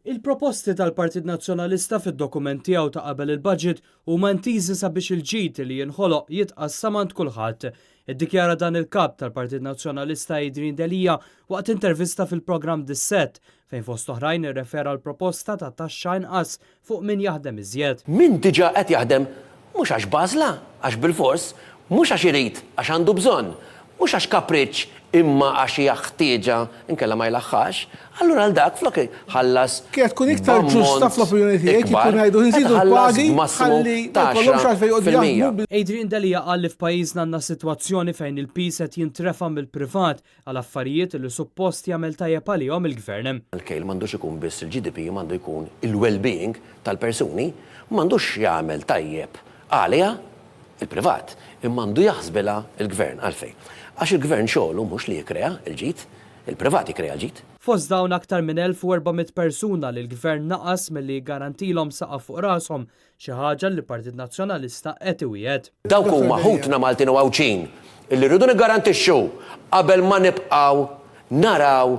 Il-proposti tal-Partit Nazzjonalista fid-dokument tiegħu ta' qabel il-budget huma ntiżi sabiex il-ġid li jinħoloq jitqas samant kulħadd. Iddikjara dan il-kap tal-Partit Nazzjonalista Adrian Delia waqt intervista fil-programm Dissett fejn fost oħrajn irrefera l-proposta ta' taxxa inqas fuq min jaħdem iżjed. Min diġà qed jaħdem mhux għax bażla, għax bil-fors, mhux għax irid, għax għandu bżonn, mhux għax kapriċċ imma għax hija ħtieġa inkella ma jlaħħax, allura għal dak flok ħallas. Kienet tkun iktar ġusta fl-opinjoni tiegħek jkun ngħidu nżidu l-pagi ħalli ma jkollhomx għalfejn jqogħdu jaħdmu. Adrian Delia qal li f'pajjiżna għandna sitwazzjoni fejn il-pis qed jintrefa' mill-privat għal affarijiet li suppost jagħmel tajjeb għalihom il-gvern. Il-kejl m'għandux ikun biss il-GDP, m'għandu jkun il-well-being tal-persuni, m'għandux jagħmel tajjeb għaliha il-privat, imma għandu jaħsbilha il-gvern għalfejn. Għax il-gvern xogħlu mhux li jikkrea il-ġid, il-privat jikkrea l-ġid. Fost dawn aktar minn 1400 persuna li l-gvern naqas milli garantilhom saqaf fuq rashom xi ħaġa li l-Partit Nazzjonalista qed iwiegħed. Dawk huma ħutna Maltin u Għawċin illi rridu niggarantixxu qabel ma nibqgħu naraw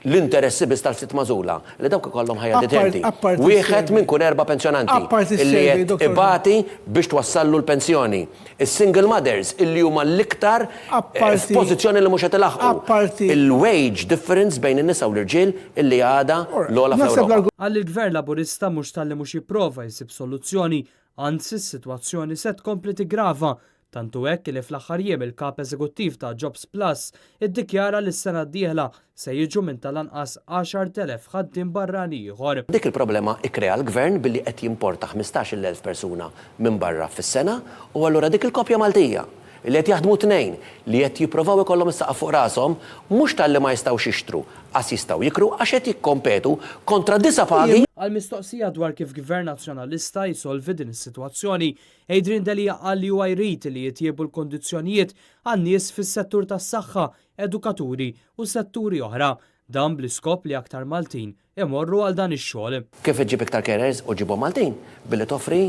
l-interessi biss tal-ftit mażula li dawk ikollhom ħajja detenti. Wieħed minn kull 4 pensjonanti illi qed ibati biex twassallu l-pensjoni. Is-single mothers illi huma l-iktar f'pożizzjoni li mhux qed ilaħqu. Il-wage difference bejn in-nisa u l-irġiel illi għadha l-ogħla fl-Ewropa. Għal il-Gvern Laburista mhux talli mhux jipprova jsib soluzzjoni, anzi s-sitwazzjoni se tkompli tigrava. Tantu hekk li fl-aħħar jiem il-kap eżekuttiv ta' Jobs Plus iddikjara li s-sena d-dieħla se jiġu minn tal-anqas 10,000 ħaddiem barrani ieħor. Dik il-problema ikkrea l-gvern billi qed jimporta 15,000 persuna minn barra fis-sena u allura dik il-kopja Maltija li qed jaħdmu tnejn li qed jippruvaw ikollhom is-saqaf fuq rashom mhux talli ma jistgħux jixtru, għas jistgħu jikru għax qed jikkompetu kontra disa pagi. Għal mistoqsija dwar kif Gvern Nazzjonalista jsolvi din is-sitwazzjoni, Adrian Delia qal li huwa jrid li jitjiebu l-kondizzjonijiet għan-nies fis-settur tas-saħħa, edukaturi u setturi oħra, dan bl-iskop li aktar Maltin imorru għal dan ix-xogħol. Kif iġġib iktar carers u ġibhom Maltin billi toffri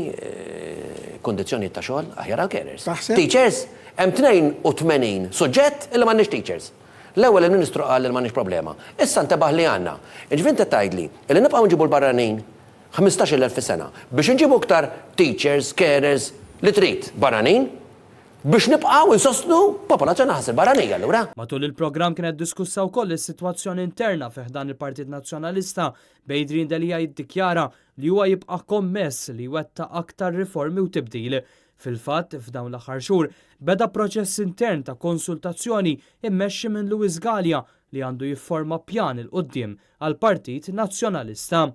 kondizzjonijiet ta' xogħol aħjar għal carers. Teachers, hemm 82 suġġett illi m'għandniex teachers. L-ewwel il-Ministru qal li m'għandniex problema. Issa ntebaħ li għandna. Iġvien tgħidli li nibqgħu nġibu l-barranin 15,000 fis-sena biex inġibu iktar teachers, carers li trid barranin biex nibqgħu insostnu popolazzjoni ħasil barranija allura. Matul il-programm kienet diskussa wkoll is-sitwazzjoni interna fih dan il-Partit Nazzjonalista bejn Adrian Delia jiddikjara li huwa jibqa' kommess li jwettaq aktar riformi u tibdil. Fil-fatt, f'dawn l-aħħar xhur beda proċess intern ta' konsultazzjoni immexxi minn Lewis Gallia li għandu jifforma pjan il-qudiem għall-Partit Nazzjonalista.